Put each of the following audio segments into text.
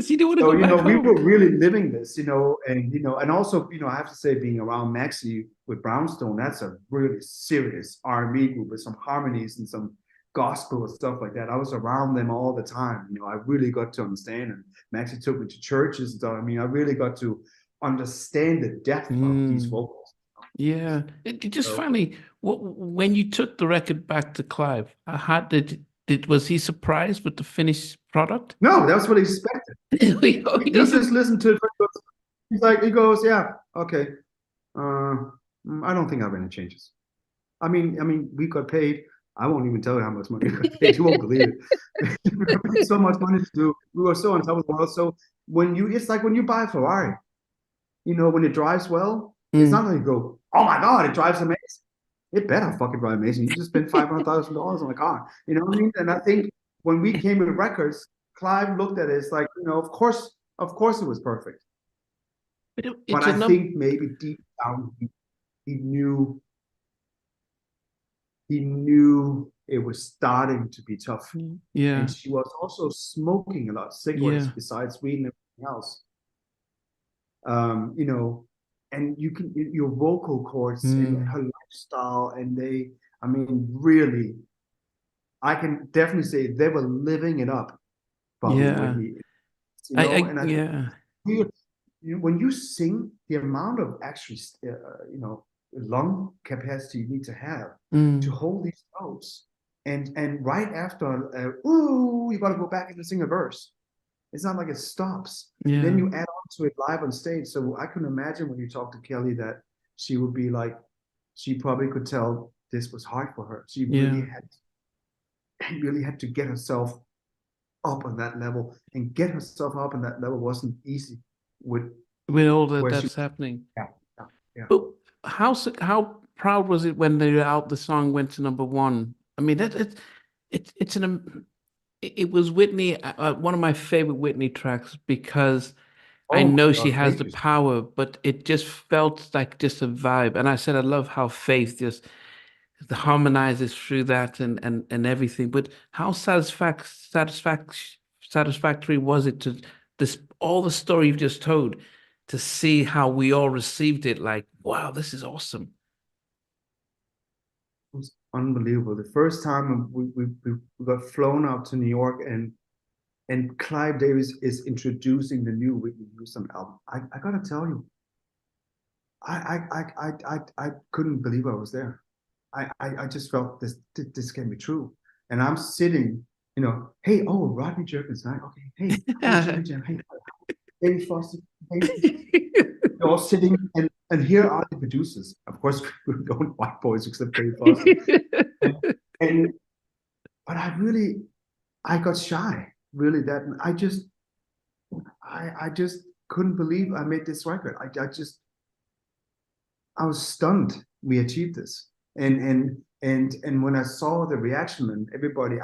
this. You don't want to So, go back we home. were really living this, and also, I have to say, being around Maxi with Brownstone, that's a really serious R&B group with some harmonies and some gospel and stuff like that. I was around them all the time. I really got to understand, and Maxi took me to churches and stuff. I mean, I really got to understand the depth of these Mm, vocals. yeah. It just So, finally, when you took the record back to Clive, how was he surprised with the finished product? no, that's what he expected. He He just doesn't. listened to it. He goes, yeah, okay. Uh, I don't think I have any changes. I mean, we got paid. I won't even tell you how much money we got paid. You won't believe it. We got paid so much money to do. We were so on top of the world. So it's like when you buy a Ferrari. When it drives well, it's not Mm, going to go, oh my God, it drives amazing. It better fucking drive amazing. You just spent $500,000 on a car. You know what I mean? And I think when we came with records, Clive looked at it. It's like, of course, it was perfect. but But it's a I number. think maybe deep down, he knew he knew it was starting to be tough. And Yeah, she was also smoking a lot of cigarettes yeah, besides weed and everything else. Um, you know, and your vocal cords and mm, her lifestyle, and I mean, really, I can definitely say they were living it up, Bobby and yeah. Whitney. And I think Yeah. when you sing, the amount of actually, lung capacity you need to have to Mm, hold these notes, and right after, ooh, you got to go back and sing a verse. It's not like it stops, and then yeah, you add on to it live on stage. So I can imagine when you talk to Kelly that she would be like, she probably could tell this was hard for her. She yeah. really had to get herself up on that level, and get herself up on that level wasn't easy with With all that where she that's happening. yeah, yeah, yeah. But how proud was it when they were out the song went to number one? I mean, it's it was Whitney, one of my favorite Whitney tracks because I Oh my know she God, has thank the you. power, but it just felt like just a vibe. And I said I love how Faith just harmonizes through that and everything. But how satisfactory was it to this all the story you've just told to see how we all received it? Like, wow, this is awesome. It was unbelievable. The first time we got flown out to New York, and Clive Davis is introducing the new Whitney Houston album. I gotta tell you, I couldn't believe I was there. I just felt this can be true. And I'm sitting, hey, oh, Rodney Jerkins, right? Okay, hey, Jimmy Jam, hey, David Foster, hey, they're all sitting, and here are the producers. Of course, we don't white boys except David Foster. And, and but I got shy, really, that I just couldn't believe I made this record. I was stunned we achieved this. And when I saw the reaction and everybody,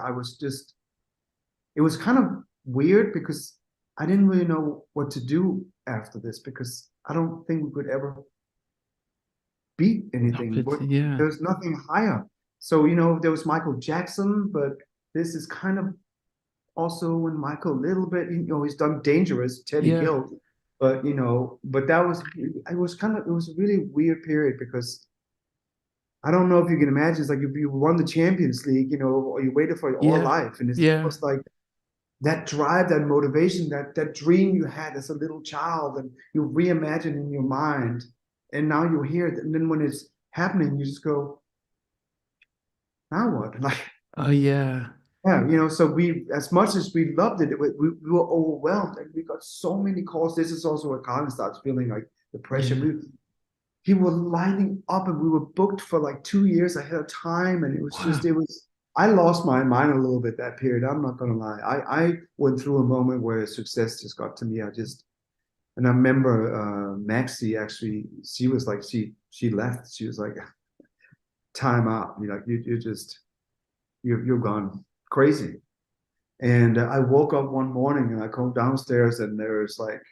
it was kind of weird because I didn't really know what to do after this, because I don't think we could ever beat anything. Yeah, There's nothing higher. So, there was Michael Jackson, but this is kind of also when Michael a little bit, he's done Dangerous, Teddy yeah, Gill, but it was a really weird period, because I don't know if you can imagine. It's like if you won the Champions League, or you waited for it all yeah, life, and it's yeah, almost like that drive, that motivation, that dream you had as a little child, and you reimagine in your mind, and now you're here. And then when it's happening, you just go, now what? Like, oh yeah, yeah, so as much as we loved it, we were overwhelmed, and we got so many calls. This is also where Carlin starts feeling like the pressure. yeah. People were lining up, and we were booked for like 2 years ahead of time. And Wow. I lost my mind a little bit that period. I'm not going to lie. I went through a moment where success just got to me. And I remember Maxie, actually, she was like, she left. She was like, time out. You're gone crazy. And I woke up one morning, and I come downstairs, and there's like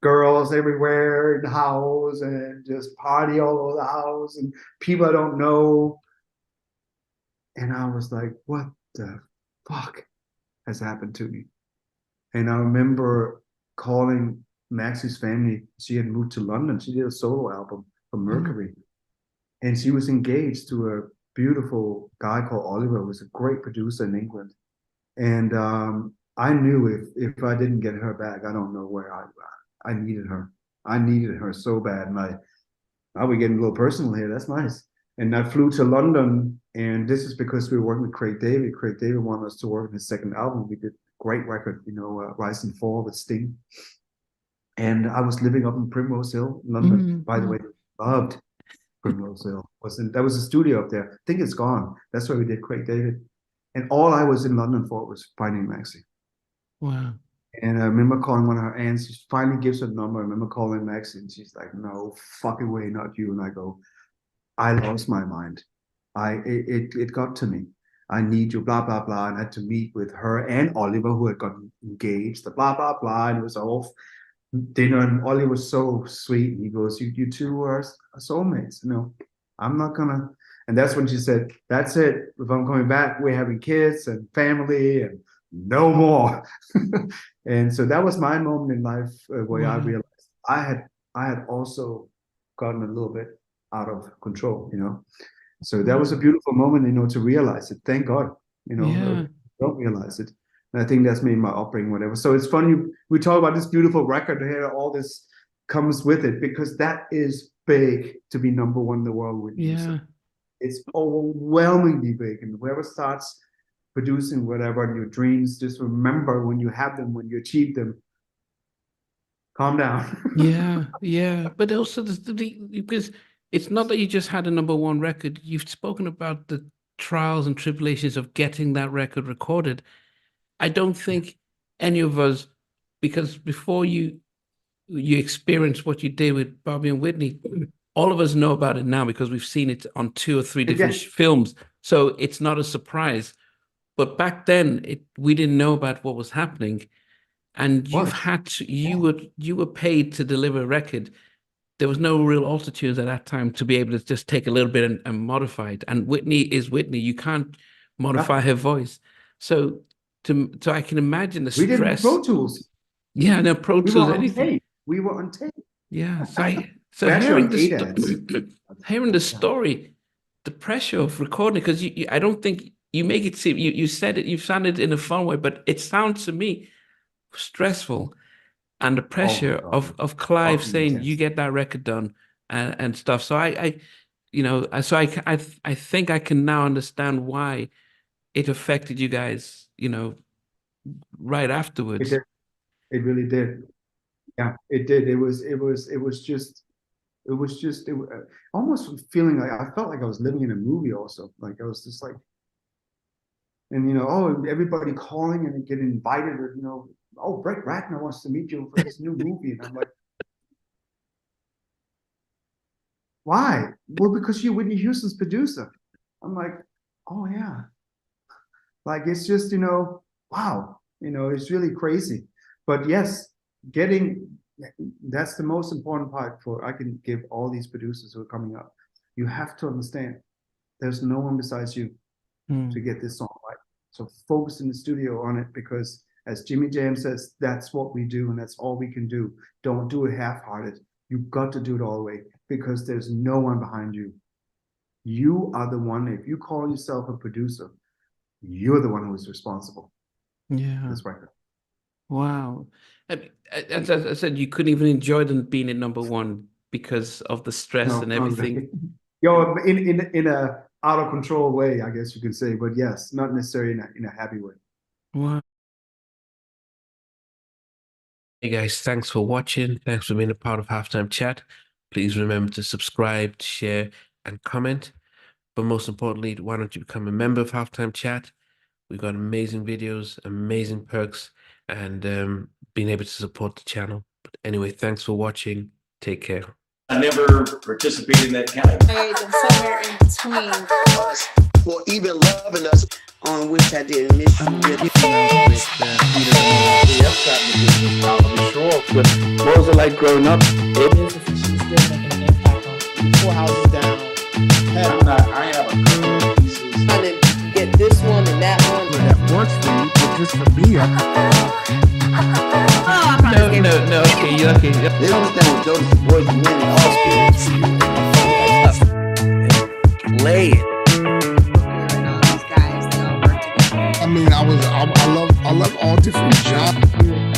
girls everywhere in the house, and just party all over the house, and people I don't know. And I was like, what the fuck has happened to me? And I remember calling Maxie's family. She had moved to London. She did a solo album for Mercury. And she was engaged to a beautiful guy called Oliver, who was a great producer in England. And I knew if I didn't get her back, I don't know where I needed her. I needed her so bad. And now we're getting a little personal here. That's nice. And I flew to London, and this is because we were working with Craig David. Craig David wanted us to work on his second album. We did a great record, Rise and Fall with Sting. And I was living up in Primrose Hill, London. By the way, loved Primrose Hill. That was a studio up there. I think it's gone. That's where we did Craig David. And all I was in London for was finding Maxie. Wow. And I remember calling one of her aunts. She finally gives her the number. I remember calling Maxie, and she's like, "No fucking way, not you." And I go, "I lost my mind. It got to me. I need you, blah, blah, blah." And I had to meet with her and Oliver, who had gotten engaged, the blah, blah, blah. And it was all dinner. And Oliver was so sweet. And he goes, you two are soulmates. I'm not going to. And that's when she said, "That's it. If I'm coming back, we're having kids and family and no more." And so that was my moment in life where I realized I had also gotten a little bit out of control, So that was a beautiful moment, to realize it. Thank God, don't realize it. And I think that's maybe my upbringing, whatever. So it's funny, we talk about this beautiful record here, all this comes with it, because that is big to be number one in the world with music. It's overwhelmingly big. And whoever starts producing whatever in your dreams, just remember when you have them, when you achieve them, calm down. But also because it's not that you just had a number one record. You've spoken about the trials and tribulations of getting that record recorded. I don't think any of us, because before you experienced what you did with Bobby and Whitney, all of us know about it now because we've seen it on 2 or 3 different films. So it's not a surprise. But back then, we didn't know about what was happening, and you were paid to deliver a record. There was no real autotunes at that time to be able to just take a little bit and modify it. And Whitney is Whitney. You can't modify her voice. So I can imagine the stress. We did Pro Tools. Yeah, no Pro Tools. Anything. We were on tape. Yeah. So hearing the story, the pressure of recording, because I don't think you make it seem, you said it, you've sounded in a fun way, but it sounds to me stressful. And the pressure of Clive saying, intense. You get that record done and stuff. So I think I can now understand why it affected you guys, right afterwards. It really did. Yeah, it did. It was almost feeling like I felt like I was living in a movie also. Like I was just like, and everybody calling and getting invited, or Brett Ratner wants to meet you for this new movie. And I'm like, why? Well, because you're Whitney Houston's producer. I'm like, oh yeah. Like it's just, wow, it's really crazy. But yes, that's the most important part I can give all these producers who are coming up. You have to understand there's no one besides you to get this song right. So focus in the studio on it, because as Jimmy Jam says, that's what we do and that's all we can do. Don't do it half-hearted. You've got to do it all the way, because there's no one behind you. You are the one. If you call yourself a producer, you're the one who is responsible for this record. Wow. As I said, you couldn't even enjoy them being at number one because of the stress and everything. In a out of control way, I guess you could say, but yes, not necessarily in a happy way. Wow. Hey guys, thanks for watching. Thanks for being a part of Halftime Chat. Please remember to subscribe, share, and comment. But most importantly, why don't you become a member of Halftime Chat? We've got amazing videos, amazing perks, and being able to support the channel. But anyway, thanks for watching. Take care. I never participated in that category. And somewhere in between us, or even loving us, on which I didn't miss you. What was it like growing up? She's still making an impact on 4 houses down. I have a couple pieces. Trying to get this one and that one. That works for you, but just for me, I probably No, okay, you okay. They don't understand what Jonas Boys win all spirits. Play it. and all these guys, they all work together. I mean, I love all different genres.